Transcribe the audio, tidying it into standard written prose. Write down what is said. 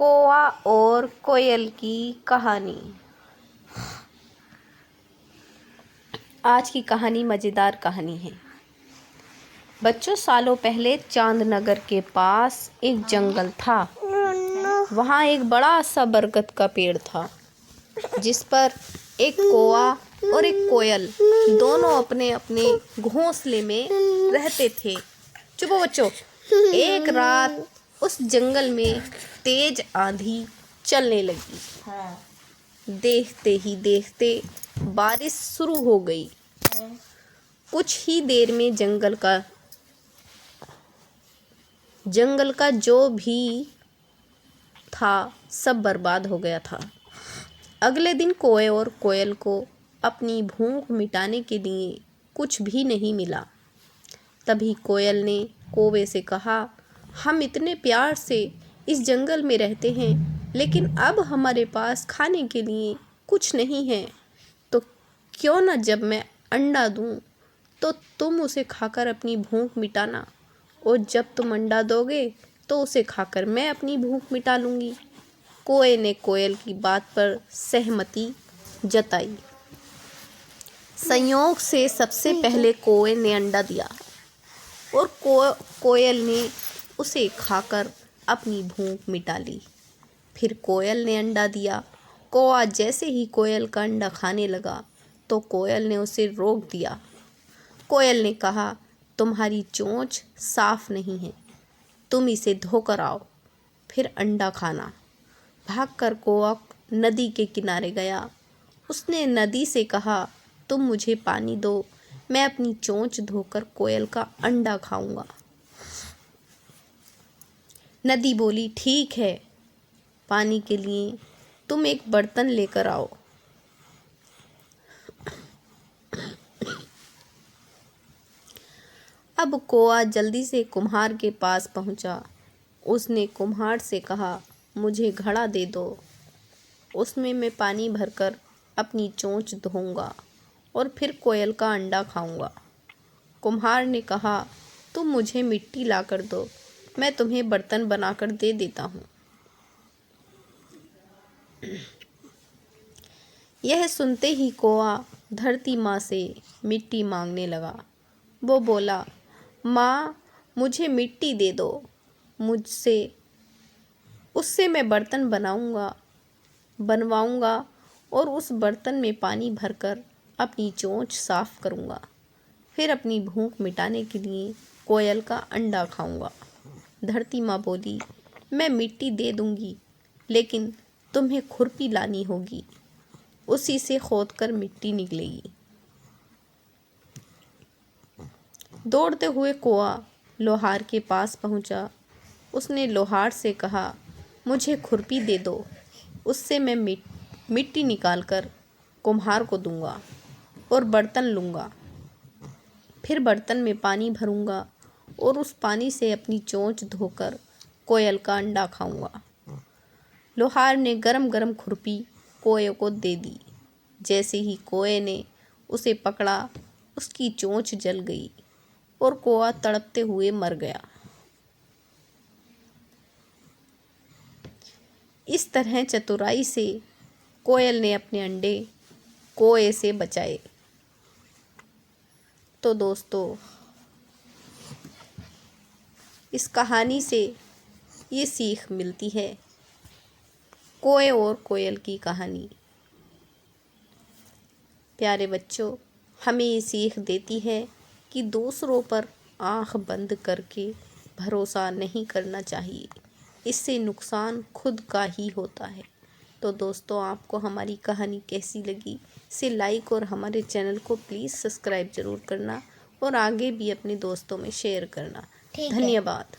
कौवा और कोयल की कहानी। आज की कहानी मज़ेदार कहानी है। बच्चों, सालों पहले चांदनगर के पास एक जंगल था। वहाँ एक बड़ा सा बरगद का पेड़ था, जिस पर एक कौवा और एक कोयल दोनों अपने अपने घोंसले में रहते थे। चुप हो बच्चों। एक रात उस जंगल में तेज आंधी चलने लगी। देखते ही देखते बारिश शुरू हो गई। कुछ ही देर में जंगल का जो भी था सब बर्बाद हो गया था। अगले दिन कौवे और कोयल को अपनी भूख मिटाने के लिए कुछ भी नहीं मिला। तभी कोयल ने कौवे से कहा, हम इतने प्यार से इस जंगल में रहते हैं, लेकिन अब हमारे पास खाने के लिए कुछ नहीं है। तो क्यों ना जब मैं अंडा दूं तो तुम उसे खाकर अपनी भूख मिटाना, और जब तुम अंडा दोगे तो उसे खाकर मैं अपनी भूख मिटा लूँगी। कौवे ने कोयल की बात पर सहमति जताई। संयोग से सबसे पहले कौवे ने अंडा दिया और कोयल ने उसे खाकर अपनी भूख मिटा ली। फिर कोयल ने अंडा दिया। कौवा जैसे ही कोयल का अंडा खाने लगा तो कोयल ने उसे रोक दिया। कोयल ने कहा, तुम्हारी चोंच साफ नहीं है, तुम इसे धोकर आओ, फिर अंडा खाना। भागकर कौवा नदी के किनारे गया। उसने नदी से कहा, तुम मुझे पानी दो, मैं अपनी चोंच धोकर कोयल का अंडा खाऊंगा। नदी बोली, ठीक है, पानी के लिए तुम एक बर्तन लेकर आओ। अब कौवा जल्दी से कुम्हार के पास पहुंचा। उसने कुम्हार से कहा, मुझे घड़ा दे दो, उसमें मैं पानी भरकर अपनी चोंच धोऊंगा और फिर कोयल का अंडा खाऊंगा। कुम्हार ने कहा, तुम मुझे मिट्टी लाकर दो, मैं तुम्हें बर्तन बनाकर दे देता हूँ। यह सुनते ही कौवा धरती माँ से मिट्टी मांगने लगा। वो बोला, माँ, मुझे मिट्टी दे दो, उससे मैं बर्तन बनवाऊंगा और उस बर्तन में पानी भरकर अपनी चोंच साफ करूंगा। फिर अपनी भूख मिटाने के लिए कोयल का अंडा खाऊंगा। धरती माँ बोली, मैं मिट्टी दे दूंगी, लेकिन तुम्हें खुरपी लानी होगी, उसी से खोदकर मिट्टी निकलेगी। दौड़ते हुए कौवा लोहार के पास पहुंचा। उसने लोहार से कहा, मुझे खुरपी दे दो, उससे मैं मिट्टी निकालकर कुम्हार को दूंगा और बर्तन लूँगा। फिर बर्तन में पानी भरूंगा और उस पानी से अपनी चोंच धोकर कोयल का अंडा खाऊंगा। लोहार ने गरम गरम खुरपी कौवे को दे दी। जैसे ही कौवे ने उसे पकड़ा, उसकी चोंच जल गई और कौवा तड़पते हुए मर गया। इस तरह चतुराई से कोयल ने अपने अंडे कौवे से बचाए। तो दोस्तों, इस कहानी से ये सीख मिलती है, कौवे और कोयल की कहानी। प्यारे बच्चों, हमें ये सीख देती है कि दूसरों पर आँख बंद करके भरोसा नहीं करना चाहिए, इससे नुकसान खुद का ही होता है। तो दोस्तों, आपको हमारी कहानी कैसी लगी इसे लाइक और हमारे चैनल को प्लीज़ सब्सक्राइब ज़रूर करना और आगे भी अपने दोस्तों में शेयर करना। धन्यवाद।